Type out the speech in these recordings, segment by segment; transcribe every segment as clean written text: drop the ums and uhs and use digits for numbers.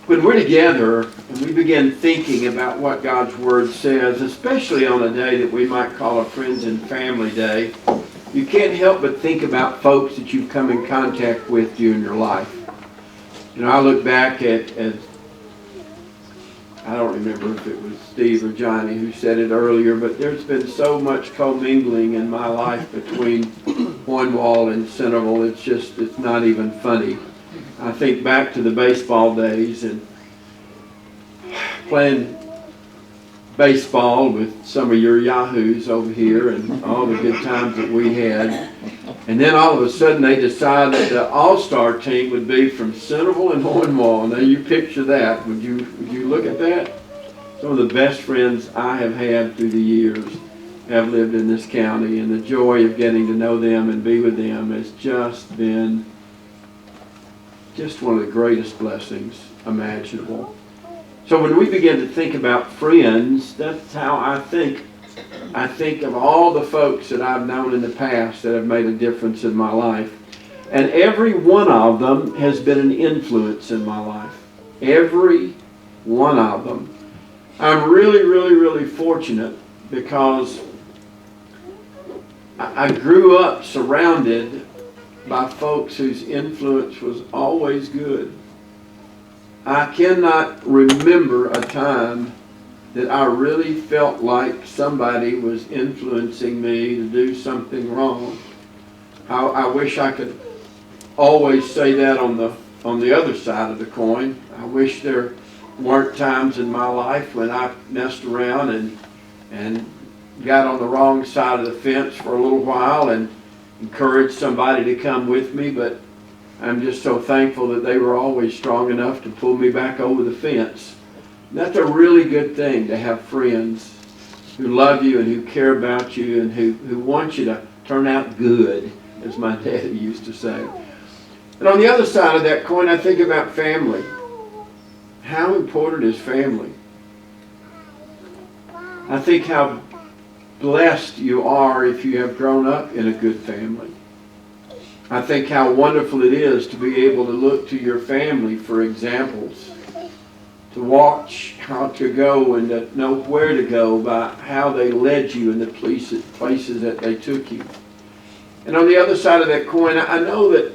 When we're together and we begin thinking about what God's Word says, especially on a day that we might call a Friends and Family Day, you can't help but think about folks that you've come in contact with during your life. You know, I look back at I don't remember if it was Steve or Johnny who said it earlier, but there's been so much commingling in my life between Cornwall and Centerville. It's not even funny. I think back to the baseball days and playing baseball with some of your yahoos over here and all the good times that we had. And then all of a sudden they decided that the all-star team would be from Centerville and Cornwall. Now you picture that. Would you look at that? Some of the best friends I have had through the years have lived in this county, and the joy of getting to know them and be with them has just been one of the greatest blessings imaginable. So when we begin to think about friends, that's how I think of all the folks that I've known in the past that have made a difference in my life. And every one of them has been an influence in my life. Every one of them. I'm really, really, really fortunate because I grew up surrounded by folks whose influence was always good. I cannot remember a time that I really felt like somebody was influencing me to do something wrong. I wish I could always say that on the other side of the coin. I wish there weren't times in my life when I messed around and got on the wrong side of the fence for a little while and encouraged somebody to come with me, but I'm just so thankful that they were always strong enough to pull me back over the fence. That's a really good thing, to have friends who love you and who care about you and who want you to turn out good, as my dad used to say. And on the other side of that coin, I think about family. How important is family? I think how blessed you are if you have grown up in a good family. I think how wonderful it is to be able to look to your family for examples, to watch how to go and to know where to go by how they led you in the places that they took you. And on the other side of that coin, I know that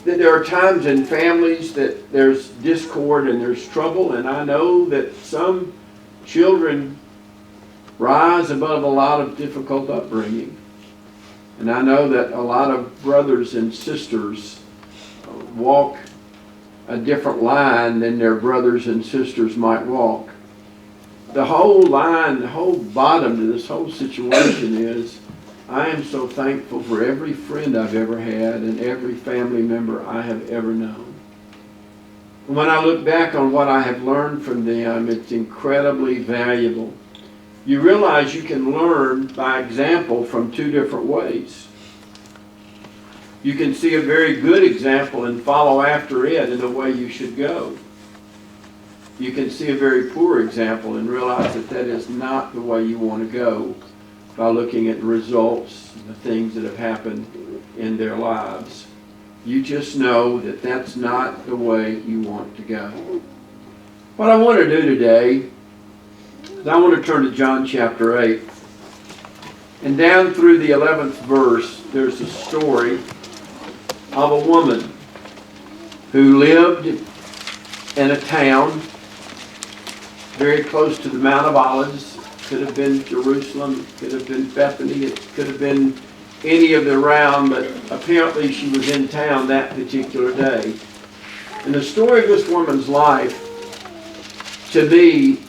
there are times in families that there's discord and there's trouble, and I know that some children rise above a lot of difficult upbringing. And I know that a lot of brothers and sisters walk a different line than their brothers and sisters might walk. The whole line, the whole bottom to this whole situation is, I am so thankful for every friend I've ever had and every family member I have ever known. When I look back on what I have learned from them, it's incredibly valuable. You realize you can learn by example from two different ways. You can see a very good example and follow after it in the way you should go. You can see a very poor example and realize that that is not the way you want to go by looking at the results, the things that have happened in their lives. You just know that that's not the way you want to go. What I want to do today is I want to turn to John chapter 8. And down through the 11th verse, there's a story of a woman who lived in a town very close to the Mount of Olives. Could have been Jerusalem, could have been Bethany, it could have been any of the around, but apparently she was in town that particular day. And the story of this woman's life, to me,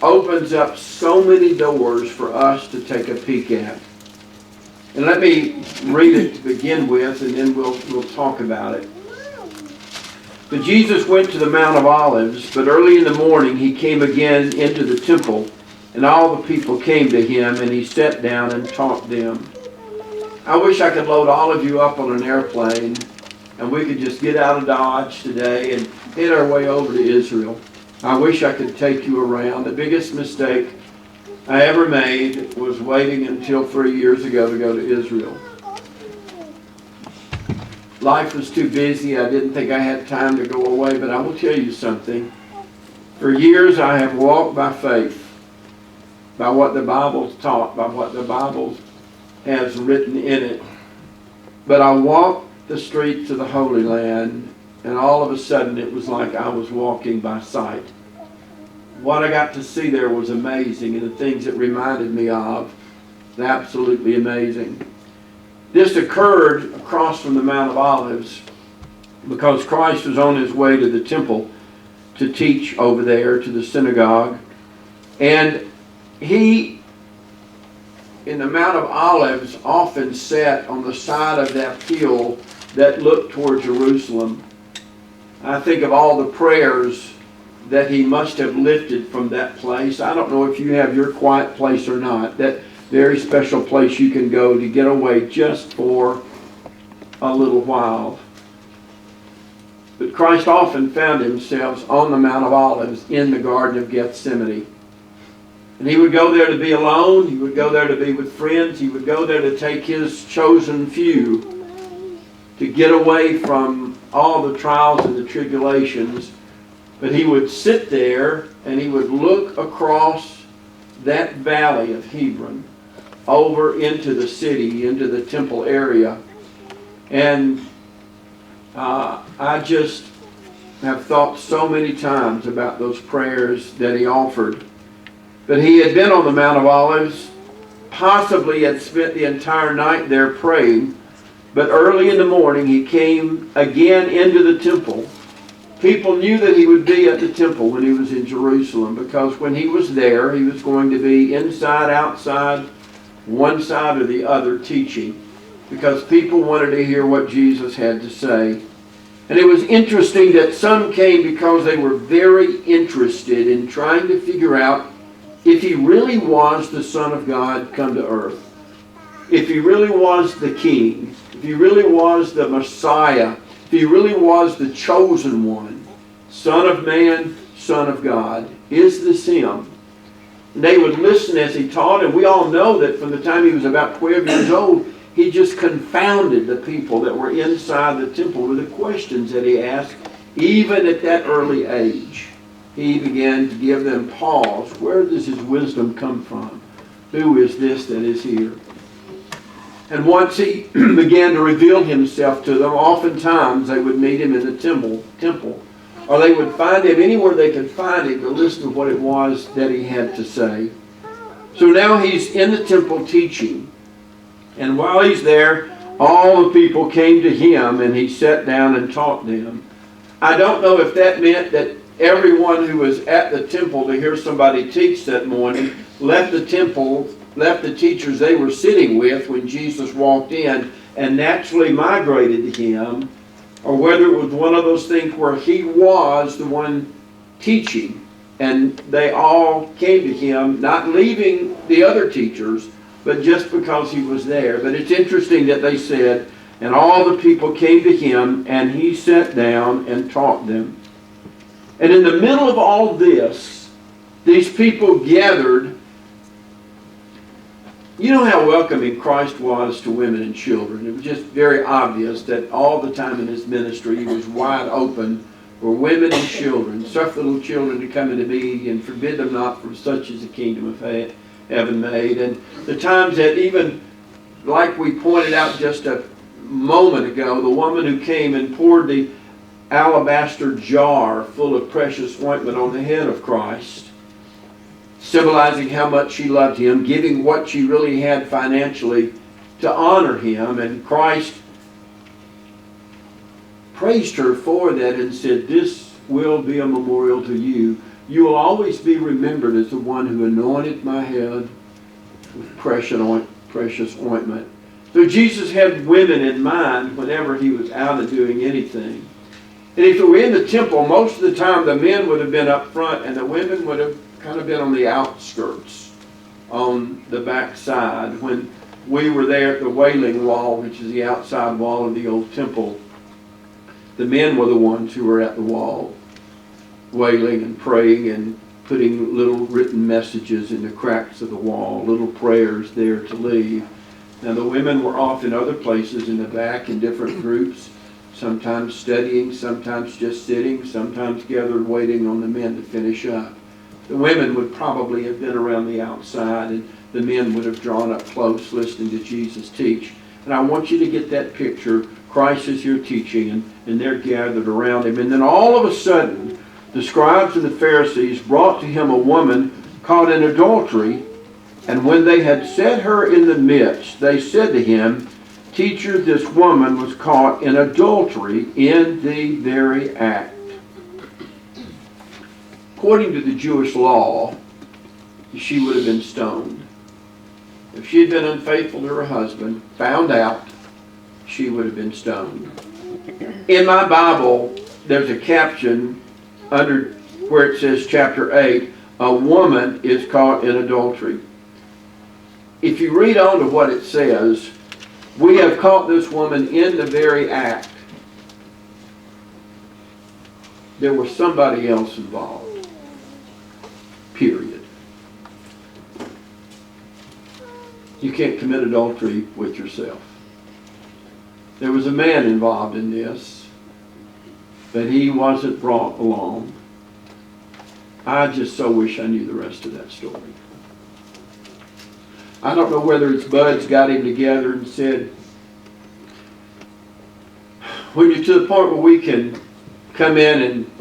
opens up so many doors for us to take a peek at. And let me read it to begin with, and then we'll talk about it. But Jesus went to the Mount of Olives, but early in the morning he came again into the temple, and all the people came to him, and he sat down and taught them. I wish I could load all of you up on an airplane, and we could just get out of Dodge today and head our way over to Israel. I wish I could take you around. The biggest mistake I ever made was waiting until 3 years ago to go to Israel. life was too busy. I didn't think I had time to go away. But I will tell you something. For years I have walked by faith, by what the Bible taught, by what the Bible has written in it. But I walked the streets of the Holy Land, and all of a sudden it was like I was walking by sight. What I got to see there was amazing, and the things it reminded me of, absolutely amazing. This occurred across from the Mount of Olives because Christ was on his way to the temple to teach over there, to the synagogue. And he, in the Mount of Olives, often sat on the side of that hill that looked toward Jerusalem. I think of all the prayers that he must have lifted from that place. I don't know if you have your quiet place or not, that very special place you can go to get away just for a little while. But Christ often found himself on the Mount of Olives in the Garden of Gethsemane. And he would go there to be alone. He would go there to be with friends. He would go there to take his chosen few to get away from all the trials and the tribulations. But he would sit there and he would look across that valley of Hebron over into the city, into the temple area. And I just have thought so many times about those prayers that he offered. But he had been on the Mount of Olives, possibly had spent the entire night there praying, but early in the morning he came again into the temple. People knew that he would be at the temple when he was in Jerusalem, because when he was there, he was going to be inside, outside, one side or the other teaching, because people wanted to hear what Jesus had to say. And it was interesting that some came because they were very interested in trying to figure out if he really was the Son of God come to earth, if he really was the King, if he really was the Messiah, if he really was the chosen one, Son of Man, Son of God. Is this him? And they would listen as he taught, and we all know that from the time he was about 12 years old, he just confounded the people that were inside the temple with the questions that he asked, even at that early age. He began to give them pause. Where does his wisdom come from? Who is this that is here? And once he began to reveal himself to them, oftentimes they would meet him in the temple, or they would find him anywhere they could find him to listen to what it was that he had to say. So now he's in the temple teaching. And while he's there, all the people came to him and he sat down and taught them. I don't know if that meant that everyone who was at the temple to hear somebody teach that morning left the temple, left the teachers they were sitting with when Jesus walked in and naturally migrated to him, or whether it was one of those things where he was the one teaching and they all came to him, not leaving the other teachers, but just because he was there. But it's interesting that they said, and all the people came to him, and he sat down and taught them. And in the middle of all this, these people gathered. You know how welcoming Christ was to women and children. It was just very obvious that all the time in his ministry, he was wide open for women and children. Suffer little children to come into me, and forbid them not, for such is the kingdom of heaven made. And the times that even, like we pointed out just a moment ago, the woman who came and poured the alabaster jar full of precious ointment on the head of Christ, symbolizing how much she loved him, giving what she really had financially to honor him. And Christ praised her for that and said, "This will be a memorial to you. You will always be remembered as the one who anointed my head with precious ointment." So Jesus had women in mind whenever he was out and doing anything. And if it were in the temple, most of the time the men would have been up front and the women would have kind of been on the outskirts, on the back side. When we were there at the Wailing Wall, which is the outside wall of the old temple, the men were the ones who were at the wall, wailing and praying and putting little written messages in the cracks of the wall, little prayers there to leave. Now the women were off in other places in the back in different groups, sometimes studying, sometimes just sitting, sometimes gathered waiting on the men to finish up. The women would probably have been around the outside, and the men would have drawn up close listening to Jesus teach. And I want you to get that picture. Christ is here teaching, and they're gathered around him. And then all of a sudden, the scribes and the Pharisees brought to him a woman caught in adultery. And when they had set her in the midst, they said to him, Teacher, this woman was caught in adultery in the very act. According to the Jewish law, she would have been stoned. If she had been unfaithful to her husband, found out, she would have been stoned. In my Bible, there's a caption under where it says chapter 8, a woman is caught in adultery. If you read on to what it says, we have caught this woman in the very act. There was somebody else involved. Period. You can't commit adultery with yourself. There was a man involved in this, but he wasn't brought along. I just so wish I knew the rest of that story. I don't know whether his buds got him together and said, when you're to the point where we can come in and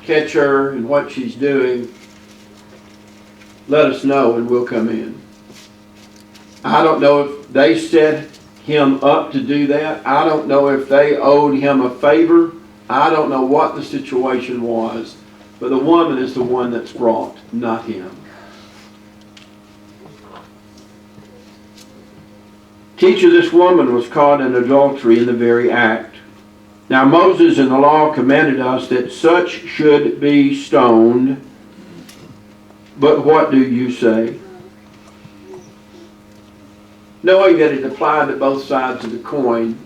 catch her and what she's doing, let us know and we'll come in. I don't know if they set him up to do that. I don't know if they owed him a favor. I don't know what the situation was. But the woman is the one that's brought, not him. Teacher, this woman was caught in adultery in the very act. Now Moses in the law commanded us that such should be stoned. But what do you say? Knowing that it applied to both sides of the coin,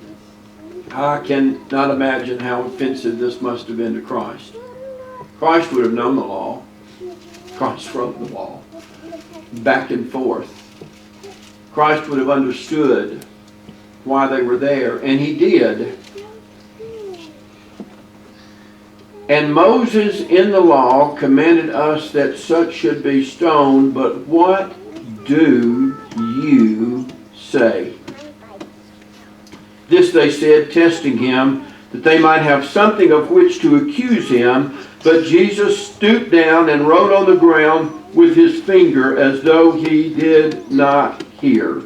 I cannot imagine how offensive this must have been to Christ. Christ would have known the law. Christ wrote the law. Back and forth. Christ would have understood why they were there, and he did. And Moses in the law commanded us that such should be stoned, but what do you say? This they said, testing him, that they might have something of which to accuse him. But Jesus stooped down and wrote on the ground with his finger as though he did not hear.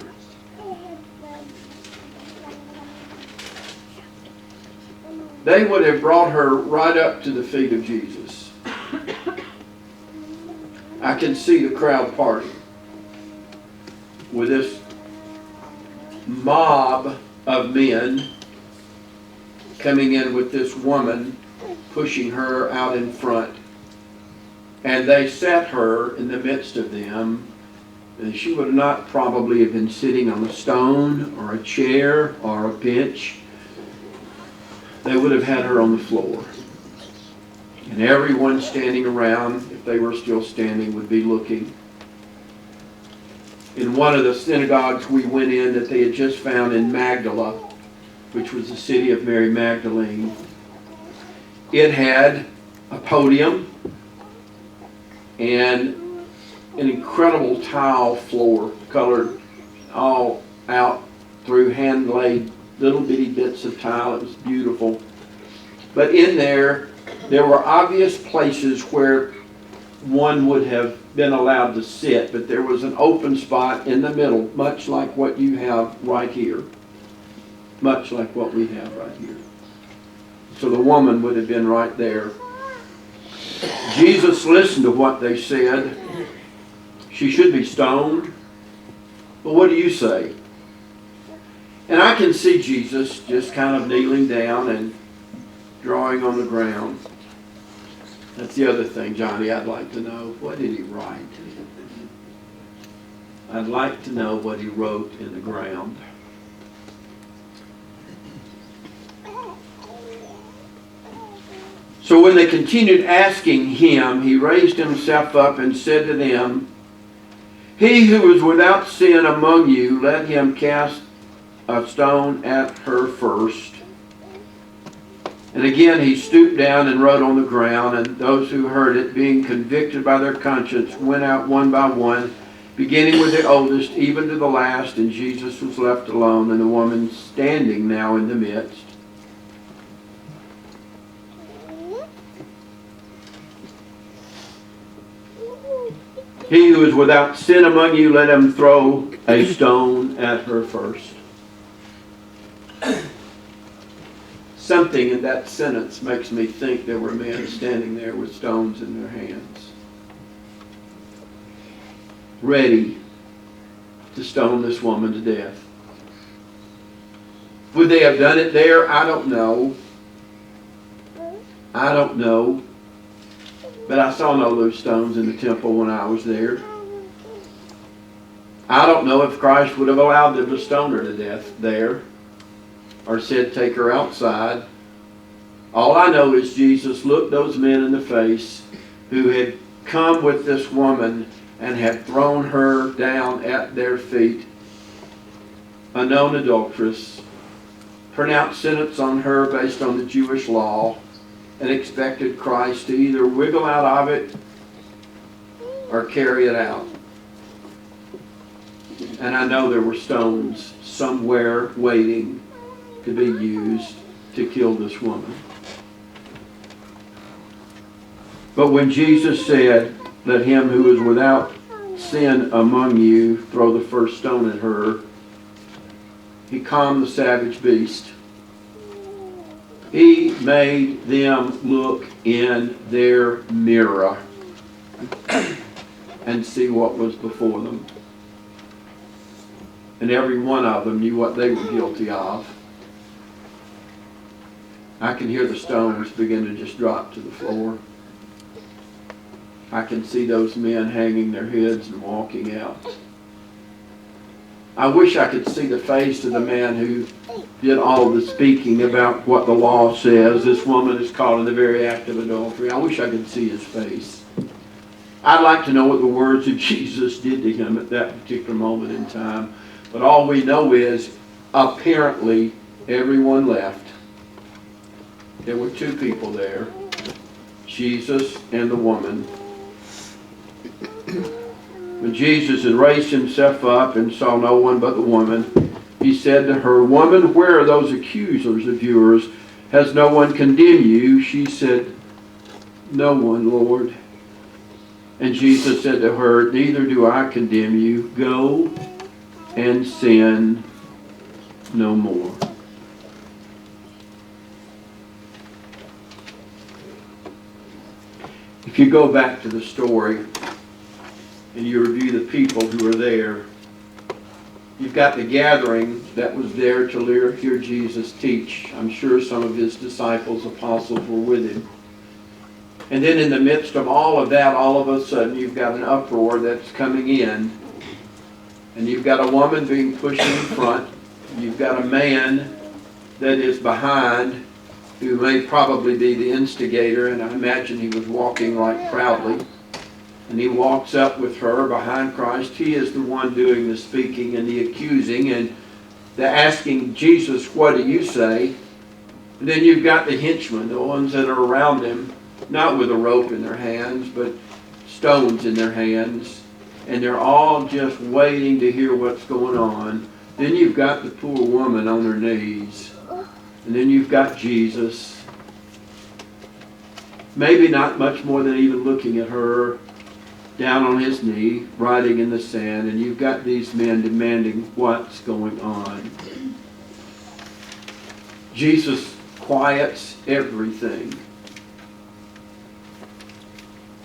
They would have brought her right up to the feet of Jesus. I can see the crowd party with this mob of men coming in with this woman, pushing her out in front. And they set her in the midst of them. And she would not probably have been sitting on a stone or a chair or a bench. They would have had her on the floor. And everyone standing around, if they were still standing, would be looking. In one of the synagogues we went in that they had just found in Magdala, which was the city of Mary Magdalene, it had a podium and an incredible tile floor, colored all out through hand-laid little bitty bits of tile. It was beautiful. But in there were obvious places where one would have been allowed to sit, but there was an open spot in the middle, much like what you have right here. Much like what we have right here. So the woman would have been right there. Jesus listened to what they said. She should be stoned. But what do you say? And I can see Jesus just kind of kneeling down and drawing on the ground. That's the other thing, Johnny, I'd like to know. What did he write? I'd like to know what he wrote in the ground. So when they continued asking him, he raised himself up and said to them, He who is without sin among you, let him cast a stone at her first. And again he stooped down and wrote on the ground, and those who heard it, being convicted by their conscience, went out one by one, beginning with the oldest, even to the last, and Jesus was left alone, and the woman standing now in the midst. He who is without sin among you, let him throw a stone at her first. Something in that sentence makes me think there were men standing there with stones in their hands, ready to stone this woman to death. Would they have done it there? I don't know. I don't know. But I saw no loose stones in the temple when I was there. I don't know if Christ would have allowed them to stone her to death there, or said take her outside. All I know is Jesus looked those men in the face who had come with this woman and had thrown her down at their feet, a known adulteress, pronounced sentence on her based on the Jewish law, and expected Christ to either wiggle out of it or carry it out. And I know there were stones somewhere waiting to be used to kill this woman. But when Jesus said, let him who is without sin among you throw the first stone at her, he calmed the savage beast. He made them look in their mirror and see what was before them. And every one of them knew what they were guilty of. I can hear the stones begin to just drop to the floor. I can see those men hanging their heads and walking out. I wish I could see the face of the man who did all the speaking about what the law says. This woman is caught in the very act of adultery. I wish I could see his face. I'd like to know what the words of Jesus did to him at that particular moment in time. But all we know is, apparently, everyone left. There were two people there, Jesus and the woman. When Jesus had raised himself up and saw no one but the woman, he said to her, Woman, where are those accusers of yours? Has no one condemned you? She said, No one, Lord. And Jesus said to her, Neither do I condemn you. Go and sin no more. If you go back to the story and you review the people who are there, you've got the gathering that was there to hear Jesus teach. I'm sure some of his disciples, apostles, were with him. And then in the midst of all of that, all of a sudden, you've got an uproar that's coming in. And you've got a woman being pushed in front. You've got a man that is behind, who may probably be the instigator, and I imagine he was walking right proudly. And he walks up with her behind Christ. He is the one doing the speaking and the accusing, and they're asking Jesus, what do you say? And then you've got the henchmen, the ones that are around him, not with a rope in their hands, but stones in their hands. And they're all just waiting to hear what's going on. Then you've got the poor woman on her knees. And then you've got Jesus, maybe not much more than even looking at her, down on his knee, writing in the sand. And you've got these men demanding what's going on. Jesus quiets everything.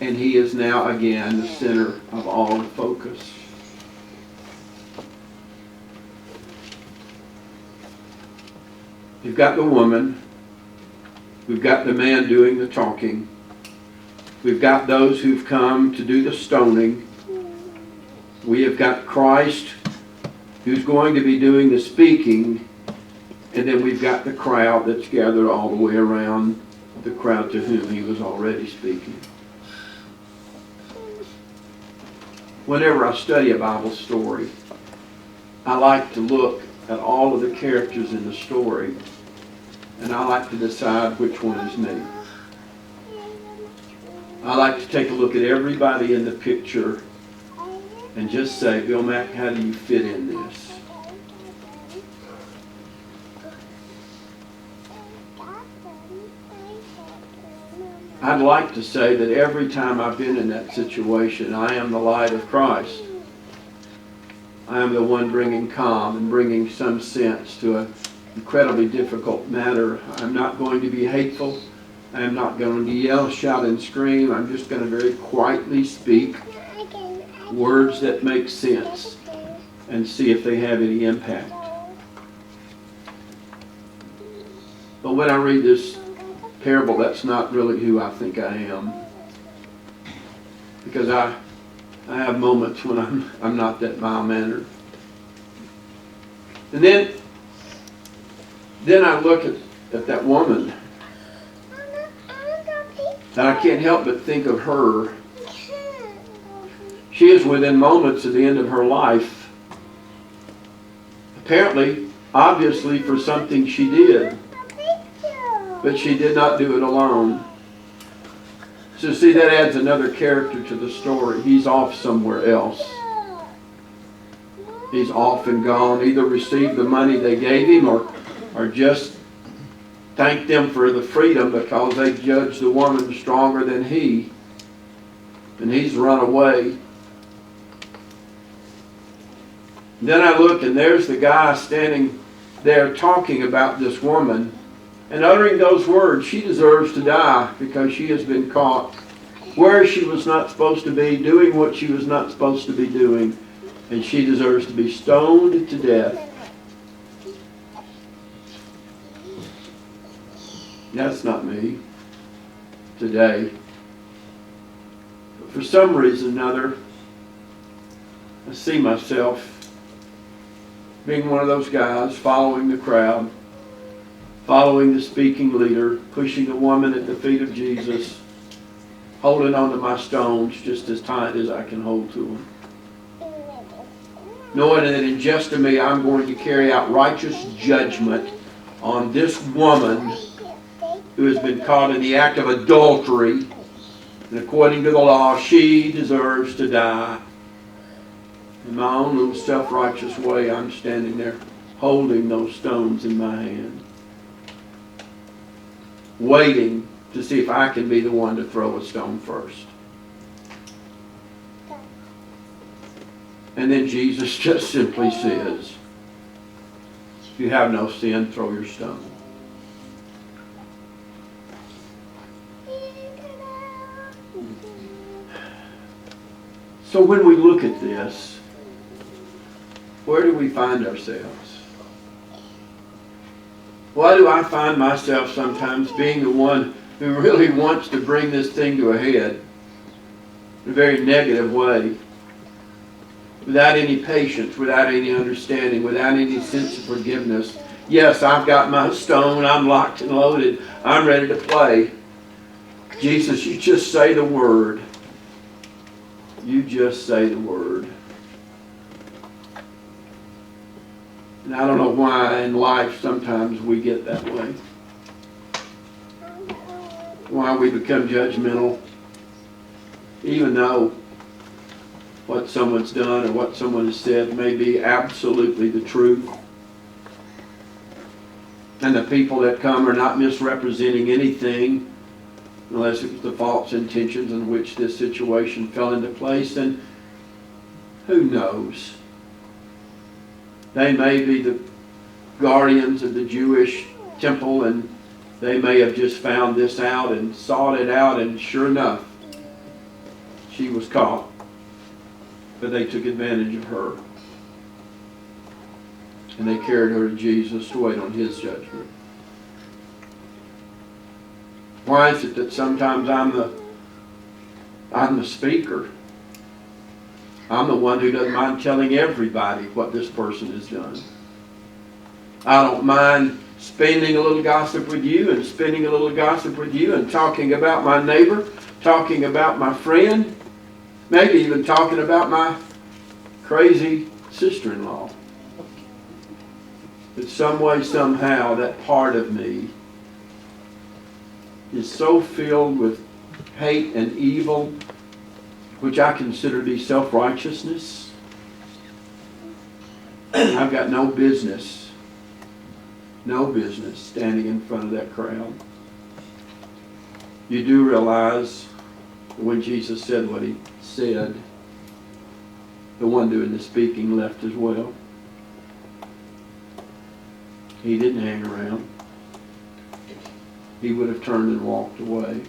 And he is now again the center of all the focus. You've got the woman. We've got the man doing the talking. We've got those who've come to do the stoning. We have got Christ, who's going to be doing the speaking. And then we've got the crowd that's gathered all the way around the crowd to whom he was already speaking. Whenever I study a Bible story, I like to look at all of the characters in the story and I like to decide which one is me. I like to take a look at everybody in the picture and just say, Bill Mack, how do you fit in this? I'd like to say that every time I've been in that situation, I am the light of Christ. I am the one bringing calm and bringing some sense to an incredibly difficult matter. I'm not going to be hateful. I'm not going to yell, shout, and scream. I'm just going to very quietly speak words that make sense and see if they have any impact. But when I read this parable, that's not really who I think I am. Because I have moments when I'm not that mild-mannered. And then I look at that woman, and I can't help but think of her. She is within moments of the end of her life. Apparently, obviously for something she did. But she did not do it alone. So see, that adds another character to the story. He's off somewhere else. He's off and gone. Either received the money they gave him or just thanked them for the freedom because they judged the woman stronger than he. And he's run away. And then I look and there's the guy standing there talking about this woman. And uttering those words, she deserves to die because she has been caught where she was not supposed to be, doing what she was not supposed to be doing. And she deserves to be stoned to death. That's not me today. But for some reason or another, I see myself being one of those guys following the crowd, following the speaking leader, pushing a woman at the feet of Jesus, holding on to my stones just as tight as I can hold to them. Knowing that in just a minute I'm going to carry out righteous judgment on this woman who has been caught in the act of adultery. And according to the law, she deserves to die. In my own little self-righteous way, I'm standing there holding those stones in my hand, waiting to see if I can be the one to throw a stone first. And then Jesus just simply says, if you have no sin, throw your stone. So when we look at this, where do we find ourselves? Why do I find myself sometimes being the one who really wants to bring this thing to a head in a very negative way, without any patience, without any understanding, without any sense of forgiveness? Yes, I've got my stone, I'm locked and loaded, I'm ready to play. Jesus, you just say the word. You just say the word. And I don't know why in life sometimes we get that way. Why we become judgmental, even though what someone's done or what someone has said may be absolutely the truth. And the people that come are not misrepresenting anything, unless it was the false intentions in which this situation fell into place. And who knows? They may be the guardians of the Jewish temple, and they may have just found this out and sought it out, and sure enough, she was caught. But they took advantage of her. And they carried her to Jesus to wait on his judgment. Why is it that sometimes I'm the speaker? I'm the one who doesn't mind telling everybody what this person has done. I don't mind spending a little gossip with you and spending a little gossip with you and talking about my neighbor, talking about my friend, maybe even talking about my crazy sister-in-law. But some way, somehow, that part of me is so filled with hate and evil, which I consider to be self-righteousness, I've got no business standing in front of that crowd. You do realize when Jesus said what he said, the one doing the speaking left as well. He didn't hang around. He would have turned and walked away.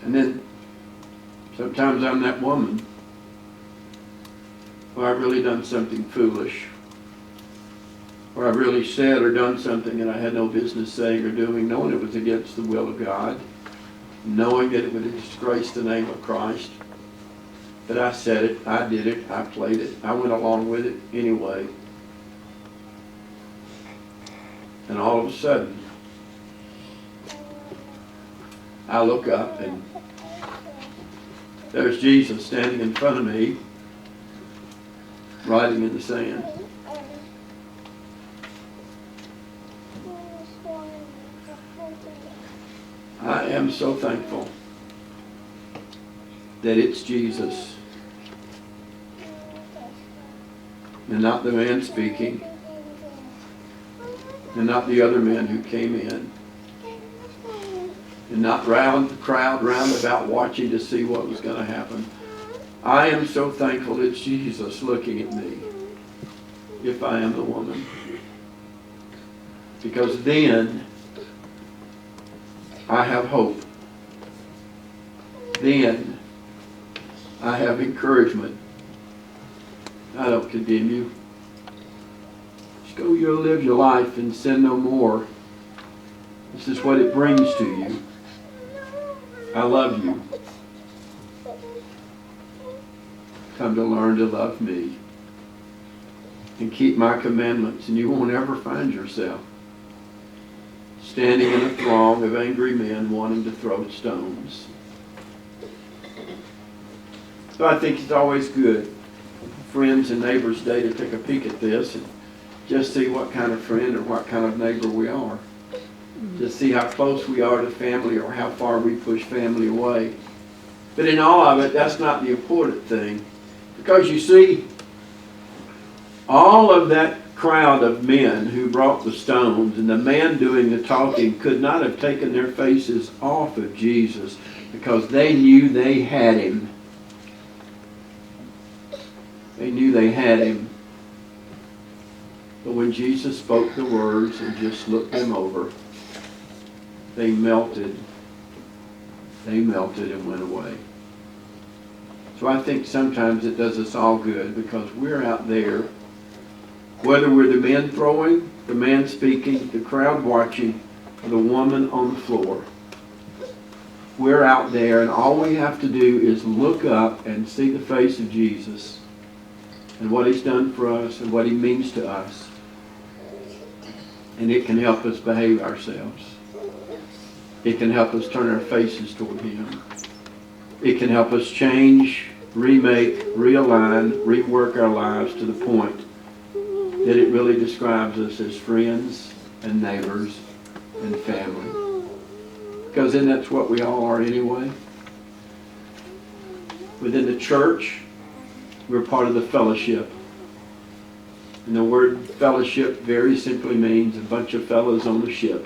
And then sometimes I'm that woman where I've really done something foolish, where I've really said or done something that I had no business saying or doing, knowing it was against the will of God, knowing that it would disgrace the name of Christ. But I said it, I did it, I played it, I went along with it anyway. And all of a sudden, I look up and there's Jesus standing in front of me, writing in the sand. I am so thankful that it's Jesus and not the man speaking and not the other men who came in and not the crowd round about watching to see what was going to happen. I am so thankful it's Jesus looking at me, if I am the woman. Because then I have hope. Then I have encouragement. I don't condemn you. Just go live your life and sin no more. This is what it brings to you. I love you. Come to learn to love me and keep my commandments, and you won't ever find yourself standing in a throng of angry men wanting to throw stones. So I think it's always good, Friends and Neighbors Day, to take a peek at this and just see what kind of friend or what kind of neighbor we are. Just see how close we are to family or how far we push family away. But in all of it, that's not the important thing. Because you see, all of that crowd of men who brought the stones and the man doing the talking could not have taken their faces off of Jesus because they knew they had him. They knew they had him. But when Jesus spoke the words and just looked them over, they melted. They melted and went away. So I think sometimes it does us all good because we're out there, whether we're the men throwing, the man speaking, the crowd watching, or the woman on the floor. We're out there and all we have to do is look up and see the face of Jesus and what he's done for us and what he means to us. And it can help us behave ourselves. It can help us turn our faces toward him. It can help us change, remake, realign, rework our lives to the point that it really describes us as friends and neighbors and family. Because then that's what we all are anyway. Within the church, we're part of the fellowship. And the word fellowship very simply means a bunch of fellows on the ship.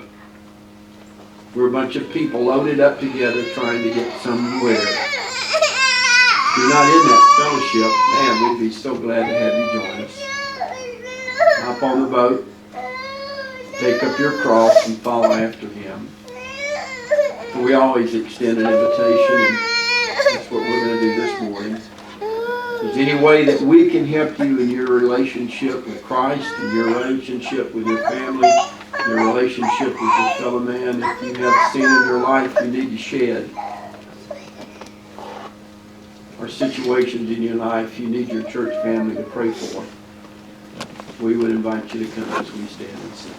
We're a bunch of people loaded up together trying to get somewhere. If you're not in that fellowship, man, we'd be so glad to have you join us. Hop on the boat, take up your cross, and follow after him. We always extend an invitation, and that's what we're going to do this morning. If there's any way that we can help you in your relationship with Christ, in your relationship with your family, your relationship with your fellow man, if you have sin in your life you need to shed, or situations in your life you need your church family to pray for, we would invite you to come as we stand and sing.